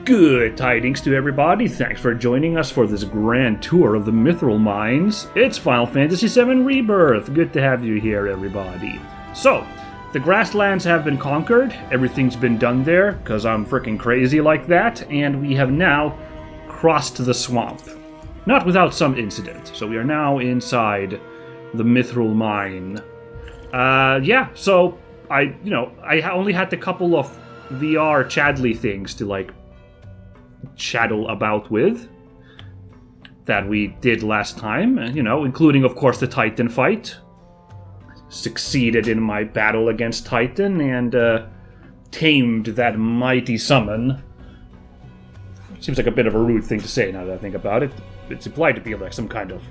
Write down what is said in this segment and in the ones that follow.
Good tidings to everybody. Thanks for joining us for this grand tour of the Mythril mines. It's Final Fantasy VII Rebirth. Good to have you here, everybody. So, the grasslands have been conquered. Everything's been done there, because I'm freaking crazy like that. And we have now crossed the swamp. Not without some incident. So we are now inside the Mythril mine. So I only had a couple of VR Chadley things to, chattel about with that we did last time, including, of course, the Titan fight. Succeeded in my battle against Titan and tamed that mighty summon. Seems like a bit of a rude thing to say now that I think about it. It's implied to be like some kind of...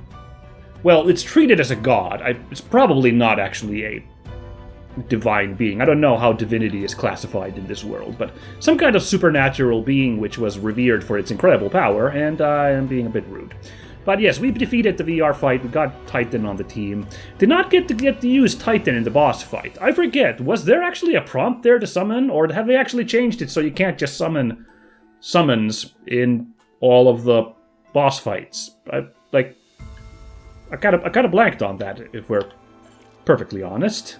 Well, it's treated as a god. It's probably not actually a divine being. I don't know how divinity is classified in this world, but some kind of supernatural being which was revered for its incredible power, and I am being a bit rude. But yes, we defeated the VR fight, we got Titan on the team. Did not get to use Titan in the boss fight. I forget, was there actually a prompt there to summon, or have they actually changed it so you can't just summon summons in all of the boss fights? I kind of blanked on that, if we're perfectly honest.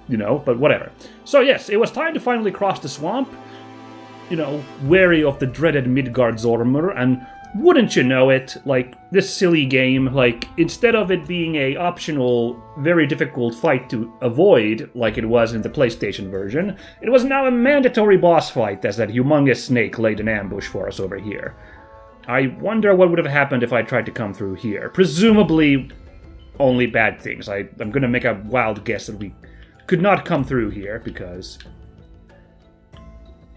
But whatever. So yes, it was time to finally cross the swamp. Wary of the dreaded Midgardsormr, and wouldn't you know it, this silly game, instead of it being a optional, very difficult fight to avoid, like it was in the PlayStation version, it was now a mandatory boss fight as that humongous snake laid an ambush for us over here. I wonder what would have happened if I tried to come through here. Presumably only bad things. I'm going to make a wild guess that we could not come through here because...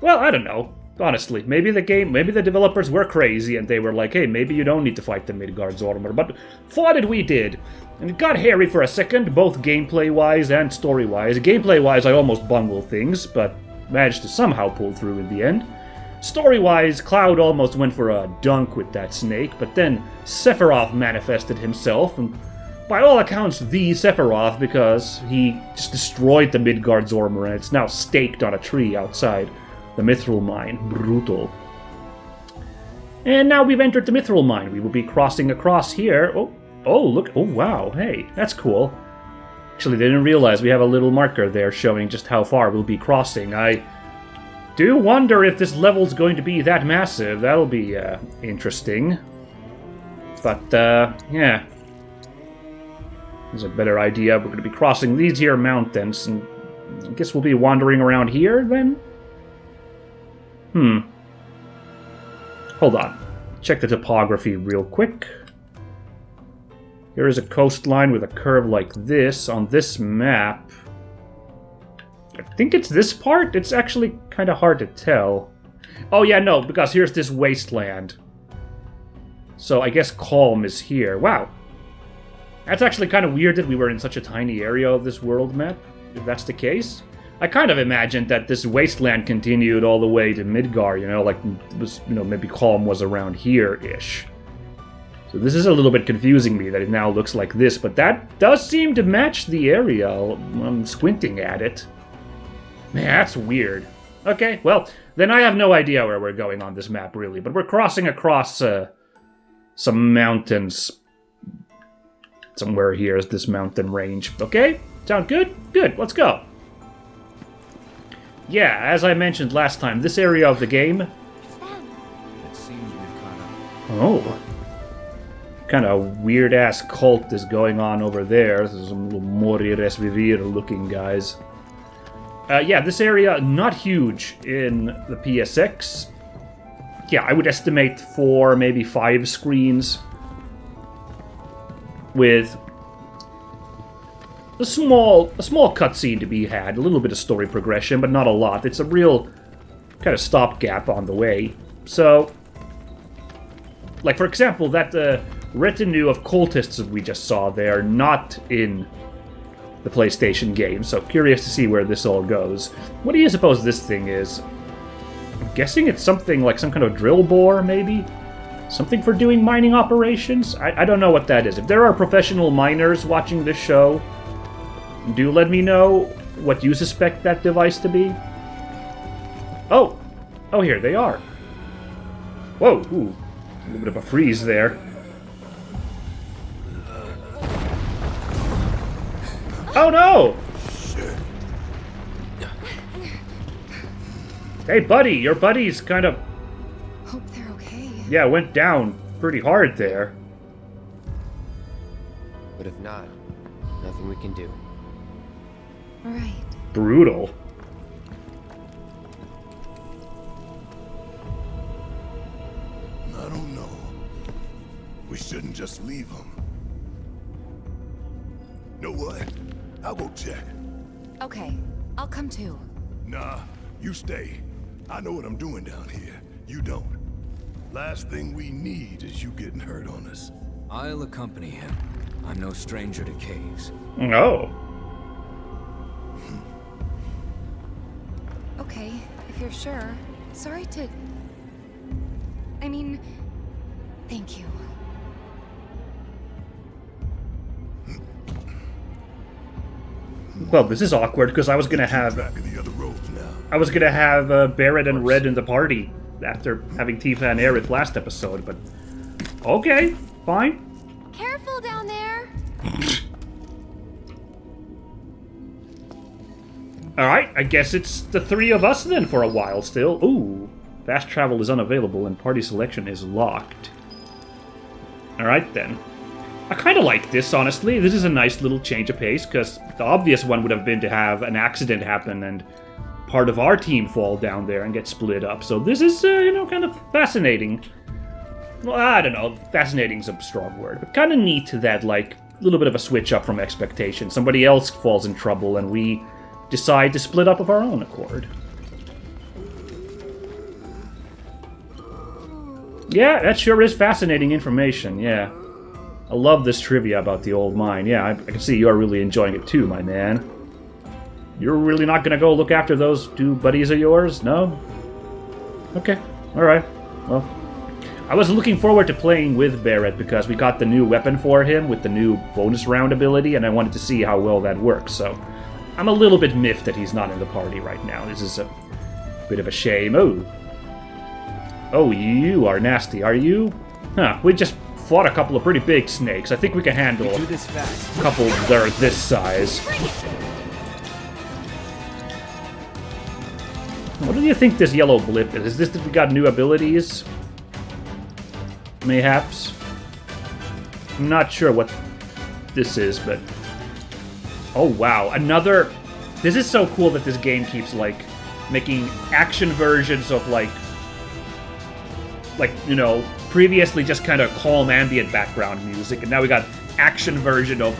Well, I don't know. Honestly, maybe the developers were crazy and they were like, hey, maybe you don't need to fight the Midgardsormr, but thought it we did. And it got hairy for a second, both gameplay-wise and story-wise. Gameplay-wise, I almost bungled things, but managed to somehow pull through in the end. Story-wise, Cloud almost went for a dunk with that snake, but then Sephiroth manifested himself, and by all accounts, the Sephiroth, because he just destroyed the Midgardsormr and it's now staked on a tree outside the Mythril mine. Brutal. And now we've entered the Mythril mine. We will be crossing across here. Oh, look. Oh, wow. Hey, that's cool. Actually, didn't realize we have a little marker there showing just how far we'll be crossing. I do wonder if this level's going to be that massive. That'll be interesting. But, yeah. There's a better idea. We're going to be crossing these here mountains, and I guess we'll be wandering around here, then? Hold on. Check the topography real quick. Here is a coastline with a curve like this on this map. I think it's this part? It's actually kind of hard to tell. Oh yeah, no, because here's this wasteland. So I guess Calm is here. Wow. That's actually kind of weird that we were in such a tiny area of this world map, if that's the case. I kind of imagined that this wasteland continued all the way to Midgar, maybe Calm was around here-ish. So this is a little bit confusing me that it now looks like this, but that does seem to match the area. I'm squinting at it. Man, that's weird. Okay, well, then I have no idea where we're going on this map, really, but we're crossing across some mountains. Somewhere here is this mountain range. Okay? Sound good? Good, let's go. Yeah, as I mentioned last time, this area of the game... It seems we've caught up. Oh. Kind of weird-ass cult is going on over there. There's some little Mori Res Vivir looking guys. Yeah, this area, not huge in the PSX. Yeah, I would estimate 4, maybe 5 screens. With a small cutscene to be had, a little bit of story progression, but not a lot. It's a real kind of stopgap on the way. So, for example, that retinue of cultists that we just saw there, not in the PlayStation game. So curious to see where this all goes. What do you suppose this thing is? I'm guessing it's something like some kind of drill bore, maybe? Something for doing mining operations? I don't know what that is. If there are professional miners watching this show, do let me know what you suspect that device to be. Oh, here they are. Whoa, ooh. A little bit of a freeze there. Oh no! Hey buddy, your buddy's kind of... Hope they're okay. Yeah, went down pretty hard there. But if not, nothing we can do. Right. Brutal. I don't know. We shouldn't just leave them. Know what? I'll go check. Okay, I'll come too. Nah, you stay. I know what I'm doing down here. You don't. Last thing we need is you getting hurt on us. I'll accompany him. I'm no stranger to caves. Oh. Okay, if you're sure. Sorry to... I mean... Thank you. Well, this is awkward because I was gonna have Back of the other roads now. Barrett and Red in the party after having Tifa and Aerith last episode, but okay, fine. Careful down there! Alright, I guess it's the three of us then for a while still. Ooh, fast travel is unavailable and party selection is locked. Alright then. I kind of like this, honestly. This is a nice little change of pace, because the obvious one would have been to have an accident happen and part of our team fall down there and get split up. So this is, kind of fascinating. Well, I don't know. Fascinating's a strong word, but kind of neat that, like, a little bit of a switch up from expectation. Somebody else falls in trouble and we decide to split up of our own accord. Yeah, that sure is fascinating information, yeah. I love this trivia about the old mine. Yeah, I can see you're really enjoying it too, my man. You're really not gonna go look after those two buddies of yours? No? Okay, alright. Well, I was looking forward to playing with Barrett because we got the new weapon for him with the new bonus round ability, and I wanted to see how well that works, so... I'm a little bit miffed that he's not in the party right now. This is a bit of a shame. Oh. Oh, you are nasty, are you? Huh, we just fought a couple of pretty big snakes. I think we can handle Do this fast. a couple that are this size. What do you think this yellow blip is? Is this that we got new abilities? Mayhaps? I'm not sure what this is, but... Oh, wow. Another... This is so cool that this game keeps, like, making action versions of, like, previously just kind of calm ambient background music, and now we got action version of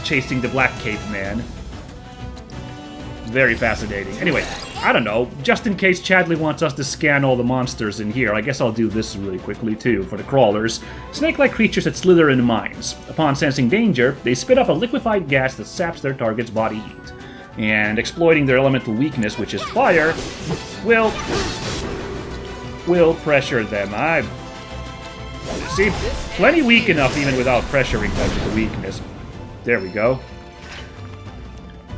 chasing the Black Caveman. Very fascinating. Anyway, I don't know, just in case Chadley wants us to scan all the monsters in here, I guess I'll do this really quickly too, for the crawlers. Snake-like creatures that slither in mines. Upon sensing danger, they spit up a liquefied gas that saps their target's body heat. And exploiting their elemental weakness, which is fire, will pressure them. I see plenty weak enough even without pressuring them with the weakness. There we go.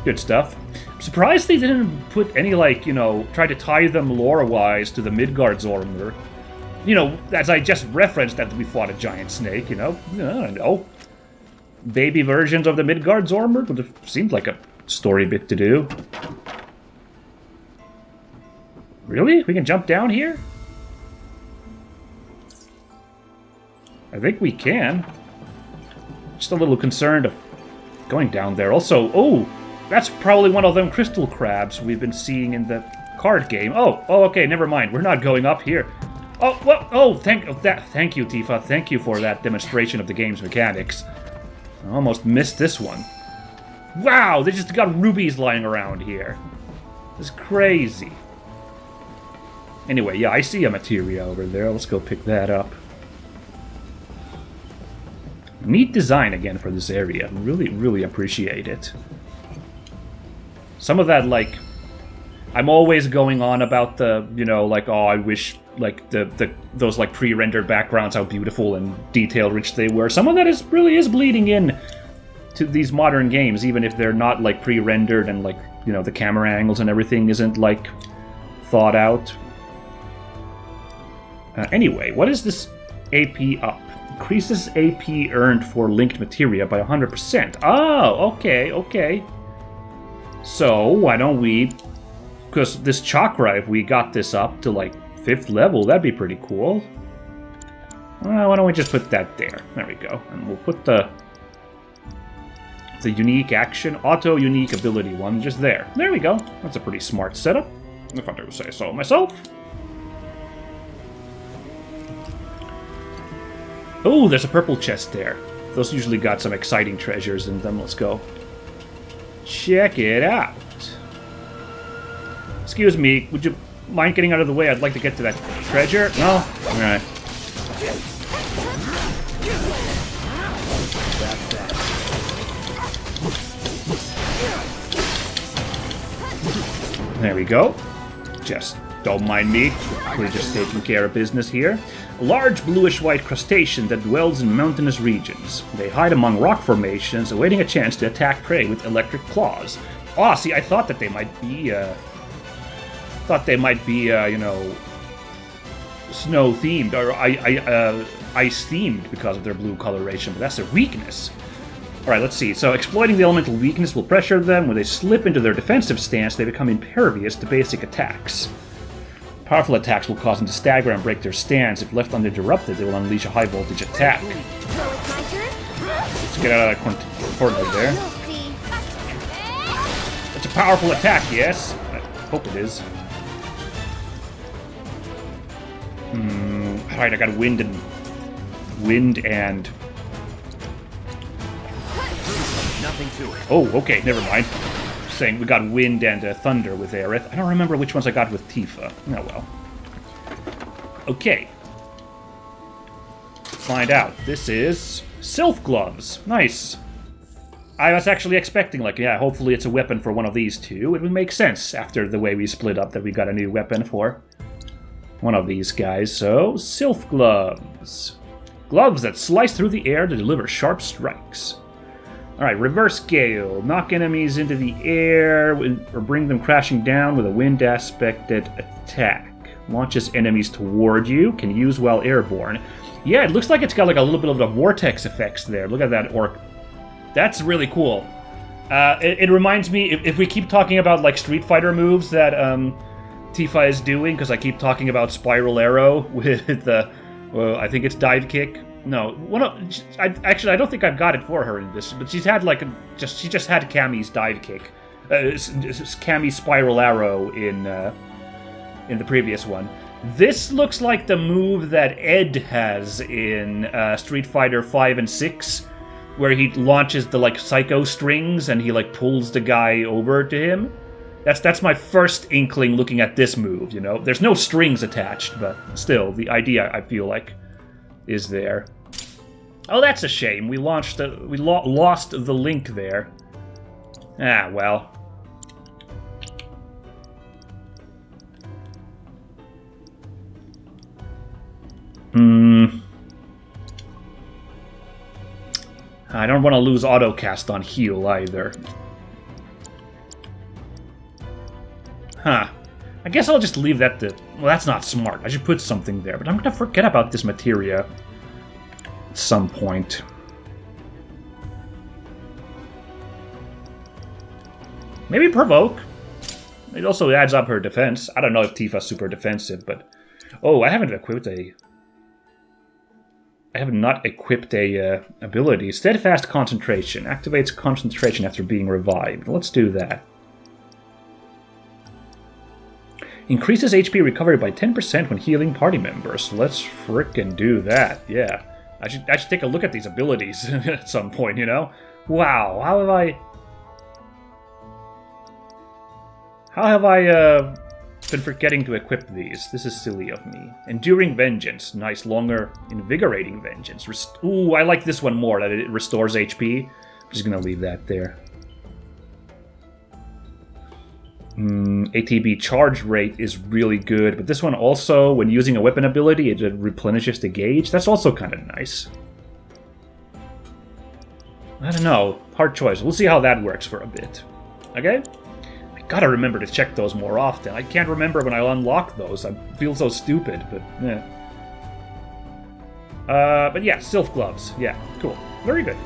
Good stuff. I'm surprised they didn't put any, try to tie them lore-wise to the Midgardsormr. As I just referenced that we fought a giant snake, I don't know. Baby versions of the Midgardsormr would have seemed like a story bit to do. Really? We can jump down here? I think we can. Just a little concerned of going down there. Also, oh, that's probably one of them crystal crabs we've been seeing in the card game. Oh, okay, never mind. We're not going up here. Oh, well, thank you, Tifa. Thank you for that demonstration of the game's mechanics. I almost missed this one. Wow, they just got rubies lying around here. This is crazy. Anyway, yeah, I see a materia over there. Let's go pick that up. Neat design again for this area. Really, really appreciate it. Some of that, I'm always going on about the, oh, I wish, those, pre-rendered backgrounds, how beautiful and detail-rich they were. Some of that really is bleeding in to these modern games, even if they're not, pre-rendered and, the camera angles and everything isn't, thought out. Anyway, what is this AP up? Increases AP earned for linked materia by 100%. Oh, okay, okay. So, why don't we... Because this chakra, if we got this up to, like, 5th level, that'd be pretty cool. Why don't we just put that there? There we go. And we'll put the unique action, auto-unique ability one just there. There we go. That's a pretty smart setup, if I do say so myself. Oh, there's a purple chest there. Those usually got some exciting treasures in them. Let's go. Check it out. Excuse me, would you mind getting out of the way? I'd like to get to that treasure. No? Alright. There we go. Just don't mind me. We're just taking care of business here. A large bluish-white crustacean that dwells in mountainous regions. They hide among rock formations, awaiting a chance to attack prey with electric claws. Ah, see, I thought that they might be, you know, snow-themed, or ice-themed because of their blue coloration, but that's their weakness. Alright, let's see. So, exploiting the elemental weakness will pressure them. When they slip into their defensive stance, they become impervious to basic attacks. Powerful attacks will cause them to stagger and break their stance. If left uninterrupted, they will unleash a high-voltage attack. Let's get out of that corner there. It's a powerful attack, yes? I hope it is. Alright, I got wind and... Nothing to it. Oh, okay, never mind. Saying we got wind and thunder with Aerith. I don't remember which ones I got with Tifa. Oh well. Okay. Find out. This is Sylph Gloves. Nice. I was actually expecting, like, yeah, hopefully it's a weapon for one of these two. It would make sense after the way we split up that we got a new weapon for one of these guys. So, Sylph Gloves. Gloves that slice through the air to deliver sharp strikes. Alright, reverse gale. Knock enemies into the air or bring them crashing down with a wind-aspected attack. Launches enemies toward you. Can use while airborne. Yeah, it looks like it's got like a little bit of the vortex effects there. Look at that orc. That's really cool. It reminds me, if we keep talking about like Street Fighter moves that Tifa is doing, because I keep talking about Spiral Arrow with the, I think it's Dive Kick. No, I don't think I've got it for her in this, but she's had like she just had Cammy's Dive Kick, Cammy's Spiral Arrow in the previous one. This looks like the move that Ed has in Street Fighter 5 and 6, where he launches the like psycho strings and he like pulls the guy over to him. That's my first inkling looking at this move. You know, there's no strings attached, but still, the idea I feel like is there. Oh, that's a shame. We lost the link there. Ah, well. I don't want to lose autocast on heal either. Huh. I guess I'll just leave that to... Well, that's not smart. I should put something there, but I'm gonna forget about this materia at some point. Maybe Provoke. It also adds up her defense. I don't know if Tifa's super defensive, but... Oh, I haven't equipped a... I have not equipped a ability. Steadfast Concentration. Activates concentration after being revived. Let's do that. Increases HP recovery by 10% when healing party members. Let's frickin' do that. Yeah. I should take a look at these abilities at some point, you know? Wow, how have I been forgetting to equip these? This is silly of me. Enduring Vengeance. Nice, longer, invigorating vengeance. Ooh, I like this one more, that it restores HP. I'm just gonna leave that there. ATB charge rate is really good, but this one also, when using a weapon ability, it replenishes the gauge. That's also kind of nice. I don't know. Hard choice. We'll see how that works for a bit. Okay? I gotta remember to check those more often. I can't remember when I unlock those. I feel so stupid, but yeah. But yeah, Sylph Gloves. Yeah, cool. Very good.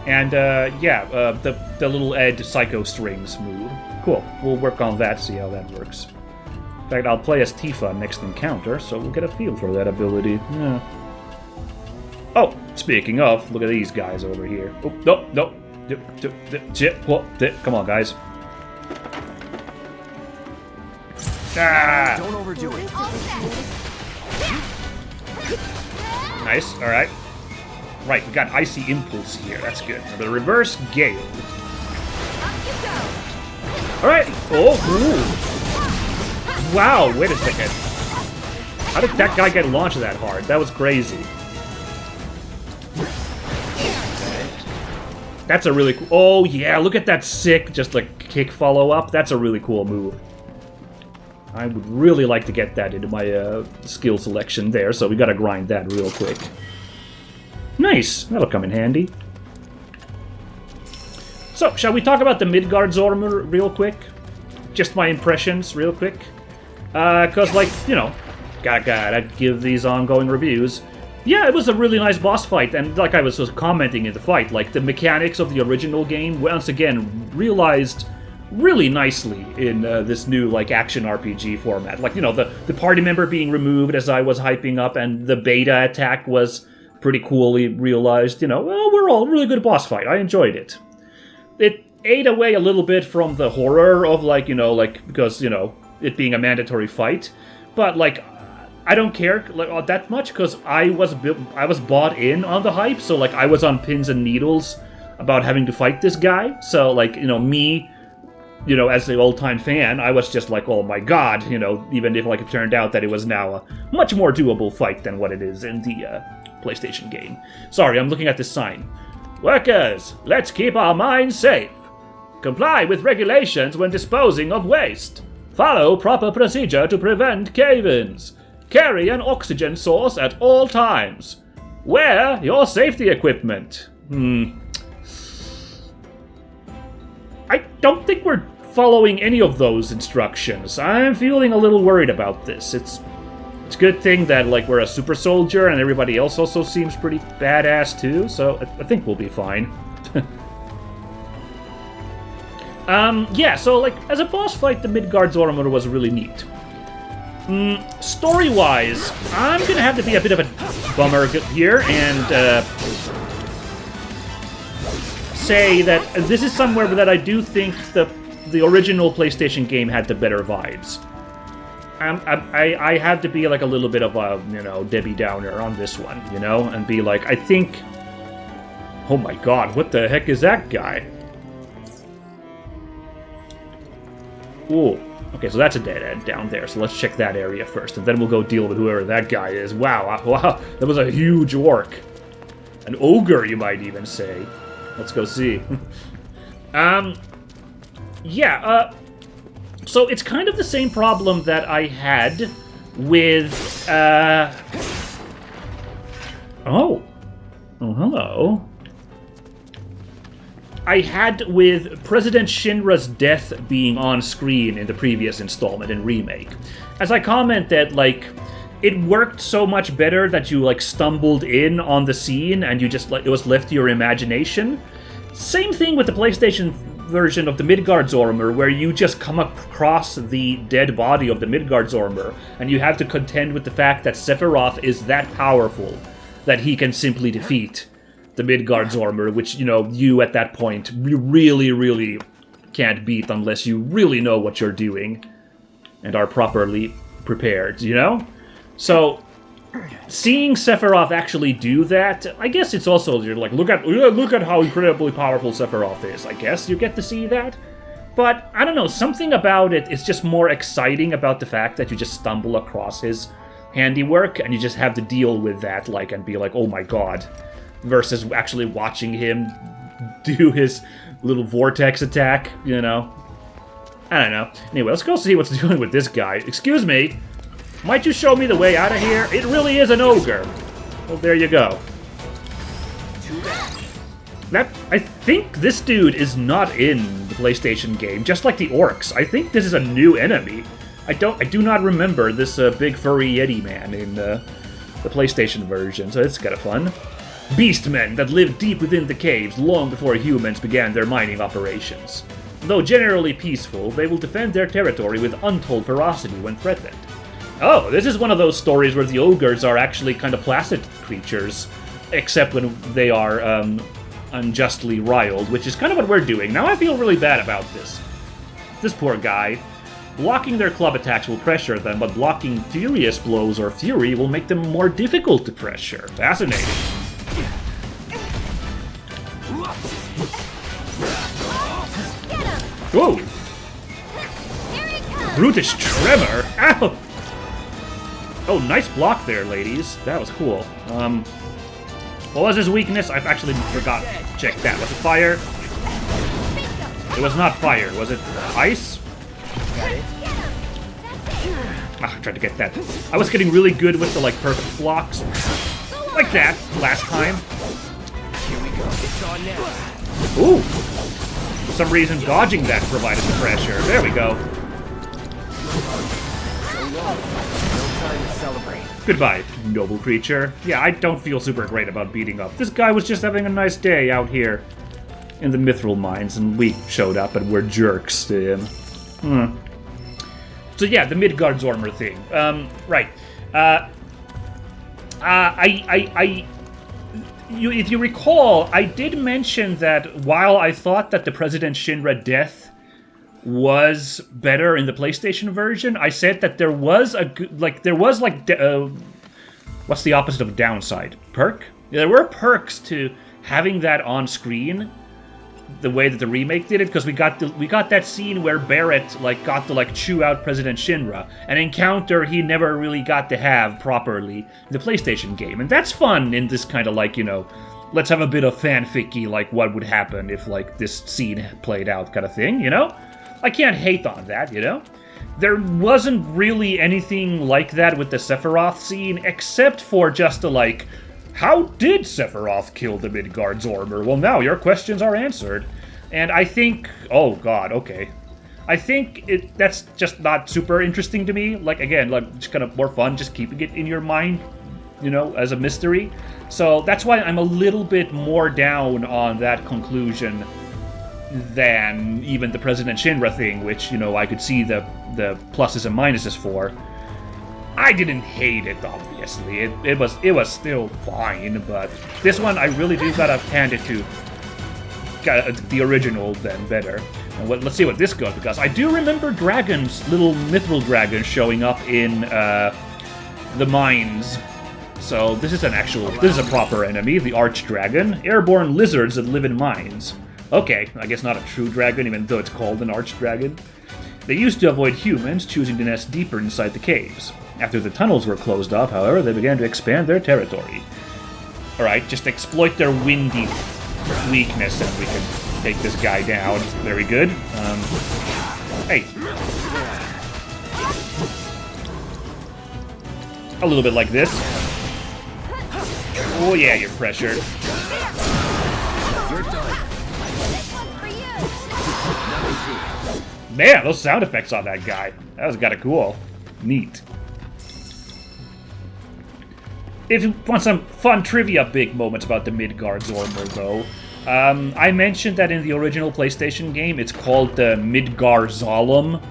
And the little Ed Psycho Strings move. Cool. We'll work on that, see how that works. In fact, I'll play as Tifa next encounter, so we'll get a feel for that ability. Yeah. Oh, speaking of, look at these guys over here. Oh, no. Come on, guys. Ah! Don't overdo it. Nice, alright. Right, we got Icy Impulse here, that's good. Now the Reverse Gale. Alright, oh, ooh. Wow, wait a second. How did that guy get launched that hard? That was crazy. That's a really cool... Oh, yeah, look at that sick, just like, kick follow-up. That's a really cool move. I would really like to get that into my skill selection there, so we gotta grind that real quick. Nice! That'll come in handy. So, shall we talk about the Midgard's armor real quick? Just my impressions real quick? Cause, like, you know, gotta give these ongoing reviews. Yeah, it was a really nice boss fight, and like I was commenting in the fight, like, the mechanics of the original game, once again, realized really nicely in this new, like, action RPG format. Like, you know, the party member being removed as I was hyping up, and the beta attack was pretty coolly realized, you know, well, we're all really good boss fight. I enjoyed it. It ate away a little bit from the horror of, like, you know, like, because, you know, it being a mandatory fight, but, like, I don't care like, that much, because I was bought in on the hype, so, like, I was on pins and needles about having to fight this guy, so, like, you know, me, you know, as the old-time fan, I was just like, oh my god, you know, even if, like, it turned out that it was now a much more doable fight than what it is in the PlayStation game. Sorry, I'm looking at this sign. Workers, let's keep our mines safe. Comply with regulations when disposing of waste. Follow proper procedure to prevent cave-ins. Carry an oxygen source at all times. Wear your safety equipment. I don't think we're following any of those instructions. I'm feeling a little worried about this. It's a good thing that, like, we're a super soldier and everybody else also seems pretty badass too, so I think we'll be fine. Yeah, so, like, as a boss fight, the Midgard's armor was really neat. Story-wise, I'm gonna have to be a bit of a bummer here and say that this is somewhere that I do think the original PlayStation game had the better vibes. I have to be like a little bit of a, you know, Debbie Downer on this one, you know, and be like, I think... Oh my god, what the heck is that guy? Ooh. Okay, so that's a dead end down there, so let's check that area first, and then we'll go deal with whoever that guy is. Wow, that was a huge orc. An ogre, you might even say. Let's go see. So it's kind of the same problem that I had with, Oh, hello. I had with President Shinra's death being on screen in the previous installment and remake. As I commented, like, it worked so much better that you, like, stumbled in on the scene and you just, like, it was left to your imagination. Same thing with the PlayStation version of the Midgard's armor, where you just come across the dead body of the Midgard's armor, and you have to contend with the fact that Sephiroth is that powerful that he can simply defeat the Midgard's armor, which, you know, you at that point, you really, really can't beat unless you really know what you're doing and are properly prepared, you know? So, seeing Sephiroth actually do that, I guess it's also, you're like, look at how incredibly powerful Sephiroth is. I guess you get to see that. But, I don't know, something about it is just more exciting about the fact that you just stumble across his handiwork and you just have to deal with that, like, and be like, oh my god. Versus actually watching him do his little vortex attack, you know? I don't know. Anyway, let's go see what's doing with this guy. Excuse me. Might you show me the way out of here? It really is an ogre. Well, there you go. I think this dude is not in the PlayStation game, just like the orcs. I think this is a new enemy. I do not remember this big furry Yeti man in the PlayStation version, so it's kind of fun. Beastmen that lived deep within the caves long before humans began their mining operations. Though generally peaceful, they will defend their territory with untold ferocity when threatened. Oh, this is one of those stories where the ogres are actually kind of placid creatures, except when they are unjustly riled, which is kind of what we're doing. Now I feel really bad about this. This poor guy. Blocking their club attacks will pressure them, but blocking furious blows or fury will make them more difficult to pressure. Fascinating. Whoa! Brutish Tremor! Ow! Oh, nice block there, ladies. That was cool. What was his weakness? I actually forgot to check that. Was it fire? It was not fire. Was it ice? Ah, I tried to get that. I was getting really good with the, like, perfect blocks. Like that, last time. Here we go. It's on now. Ooh! For some reason, dodging that provided the pressure. There we go. No time to celebrate. Goodbye, noble creature. Yeah, I don't feel super great about beating up. This guy was just having a nice day out here in the Mythril mines, and we showed up and we're jerks to him. So yeah, the Midgardsormr thing. Right. If you recall, I did mention that while I thought that the President Shinra death was better in the PlayStation version, I said that there was what's the opposite of downside? Perk? Yeah, there were perks to having that on screen, the way that the remake did it, because we got that scene where Barrett got to chew out President Shinra, an encounter he never really got to have properly in the PlayStation game, and that's fun in this kind of let's have a bit of fanficky, what would happen if this scene played out kind of thing, you know? I can't hate on that, you know? There wasn't really anything like that with the Sephiroth scene, except for just how did Sephiroth kill the Midgardsormr? Well, now your questions are answered. And I think... Oh, God, okay. I think that's just not super interesting to me. Again, just kind of more fun, just keeping it in your mind, you know, as a mystery. So that's why I'm a little bit more down on that conclusion than even the President Shinra thing, which, you know, I could see the pluses and minuses for. I didn't hate it, obviously. It was still fine, but this one I really do gotta hand it to the original then better. And let's see what this goes, because I do remember dragons, little mithril dragons, showing up in the mines. So this is a proper enemy, the Archdragon, airborne lizards that live in mines. Okay, I guess not a true dragon, even though it's called an Archdragon. They used to avoid humans, choosing to nest deeper inside the caves. After the tunnels were closed off, however, they began to expand their territory. Alright, just exploit their windy weakness and we can take this guy down. Very good. Hey. A little bit like this. Oh yeah, you're pressured. You're done. Man, those sound effects on that guy. That was kind of cool. Neat. If you want some fun trivia big moments about the Midgardsormr, though, I mentioned that in the original PlayStation game, it's called the Midgardsolom.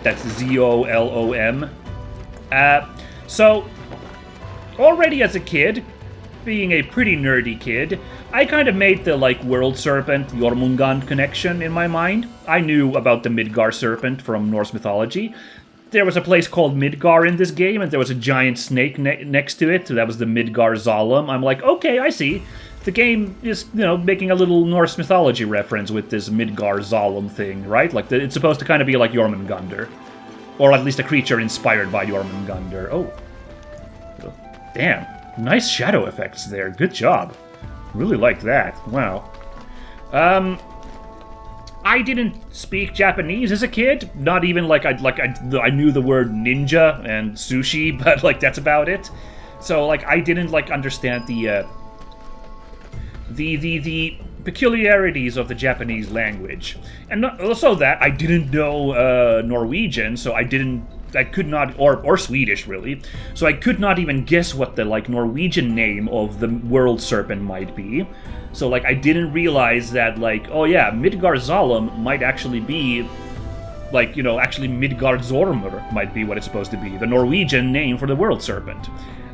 That's Z-O-L-O-M. So, already as a kid, being a pretty nerdy kid, I kind of made the, World Serpent, Jormungand connection in my mind. I knew about the Midgar Serpent from Norse mythology. There was a place called Midgar in this game, and there was a giant snake next to it. So that was the Midgardsolom. I'm like, okay, I see. The game is, you know, making a little Norse mythology reference with this Midgardsolom thing, right? It's supposed to kind of be like Jormungandr. Or at least a creature inspired by Jormungandr. Oh. Damn. Nice shadow effects there. Good job. Really like that. Wow. I didn't speak Japanese as a kid. Not even I knew the word ninja and sushi, but that's about it. So I didn't understand the peculiarities of the Japanese language, and also that I didn't know Norwegian, so I didn't I could not, or Swedish really, so I could not even guess what the like Norwegian name of the world serpent might be. So like I didn't realize that like, oh yeah, Midgardsormr might actually be like, you know, actually Midgardsormr might be what it's supposed to be, the Norwegian name for the world serpent.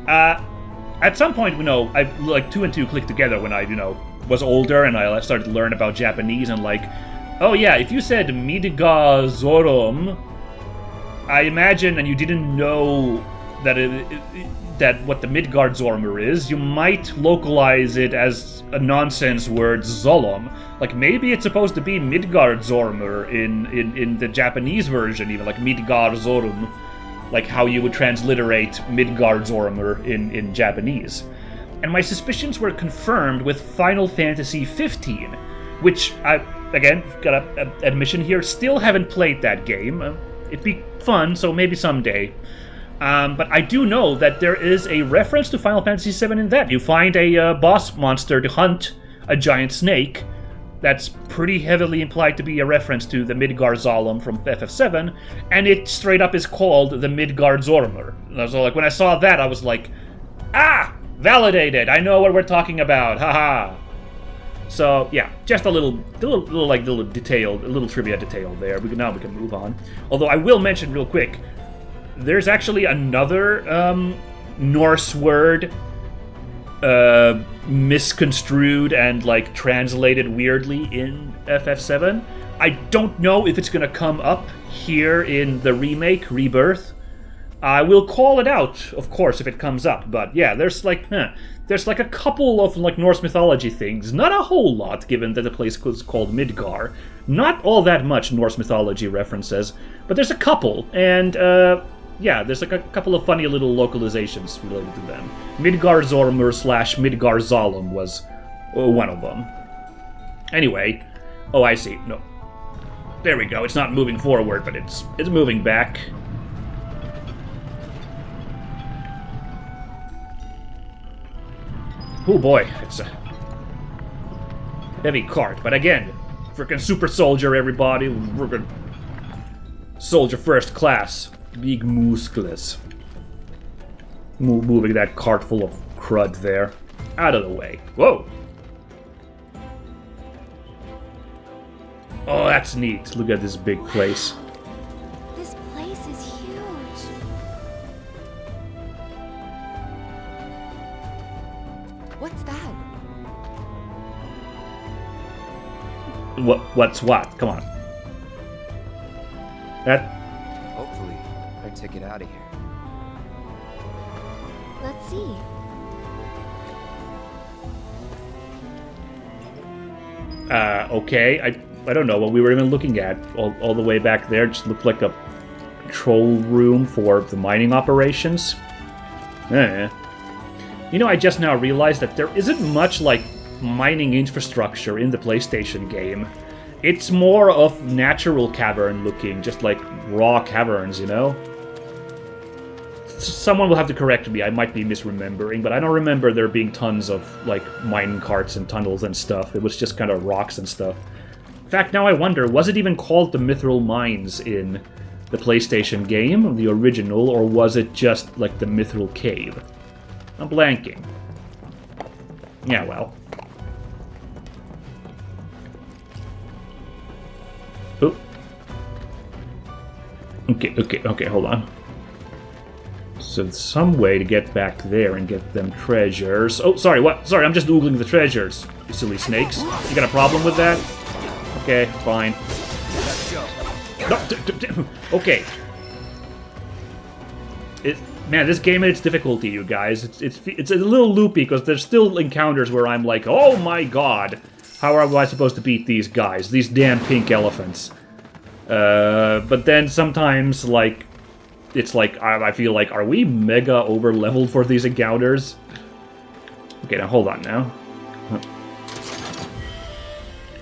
At some point, you know, I like 2 and 2 clicked together when I, you know, was older and I started to learn about Japanese and like, oh yeah, if you said Midgardsormr, I imagine, and you didn't know that that what the Midgardsormr is, you might localize it as a nonsense word Zolom. Like maybe it's supposed to be Midgardsormr in the Japanese version, even like Midgardsormr. Like how you would transliterate Midgardsormr in Japanese. And my suspicions were confirmed with Final Fantasy 15, which I, again, got an admission here, still haven't played that game. It'd be fun, so maybe someday. But I do know that there is a reference to Final Fantasy 7 in that. You find a boss monster to hunt a giant snake. That's pretty heavily implied to be a reference to the Midgardsormr from FF7, and it straight up is called the Midgardsormr. So like when I saw that, I was like, ah, validated. I know what we're talking about. Haha. So yeah, just a little detail, a little trivia detail there. Now we can move on. Although I will mention real quick, there's actually another Norse word misconstrued and like translated weirdly in FF7. I don't know if it's gonna come up here in the remake, Rebirth. I will call it out, of course, if it comes up, but yeah, there's like a couple of like Norse mythology things, not a whole lot given that the place was called Midgar. Not all that much Norse mythology references, but there's a couple, and yeah, there's like a couple of funny little localizations related to them. Midgardsormr / Midgardsormr was one of them. Anyway, oh I see. No, there we go. It's not moving forward, but it's moving back. Oh boy, it's a heavy cart. But again, freaking super soldier, everybody. Freaking soldier first class. Big muscles. Moving that cart full of crud there. Out of the way. Whoa! Oh, that's neat. Look at this big place. This place is huge. What's that? What's what? Come on. That... Hopefully, our ticket out of here. Let's see. Okay. I don't know what we were even looking at. All the way back there just looked like a control room for the mining operations. You know, I just now realized that there isn't much, like, mining infrastructure in the PlayStation game. It's more of natural cavern looking, just like raw caverns, you know? Someone will have to correct me, I might be misremembering, but I don't remember there being tons of, like, mining carts and tunnels and stuff. It was just kind of rocks and stuff. In fact, now I wonder, was it even called the Mythril Mines in the PlayStation game, the original, or was it just, like, the Mythril Cave? I'm blanking. Yeah, well. Oh. Okay, hold on. So some way to get back there and get them treasures. Oh, sorry, what? Sorry, I'm just oogling the treasures, you silly snakes. You got a problem with that? Okay, fine. No, okay. Man, this game at its difficulty, you guys. It's a little loopy because there's still encounters where I'm like, oh my god, how am I supposed to beat these guys? These damn pink elephants. But then sometimes, like, it's like, I feel like, are we mega over-leveled for these encounters? Okay, now hold on now.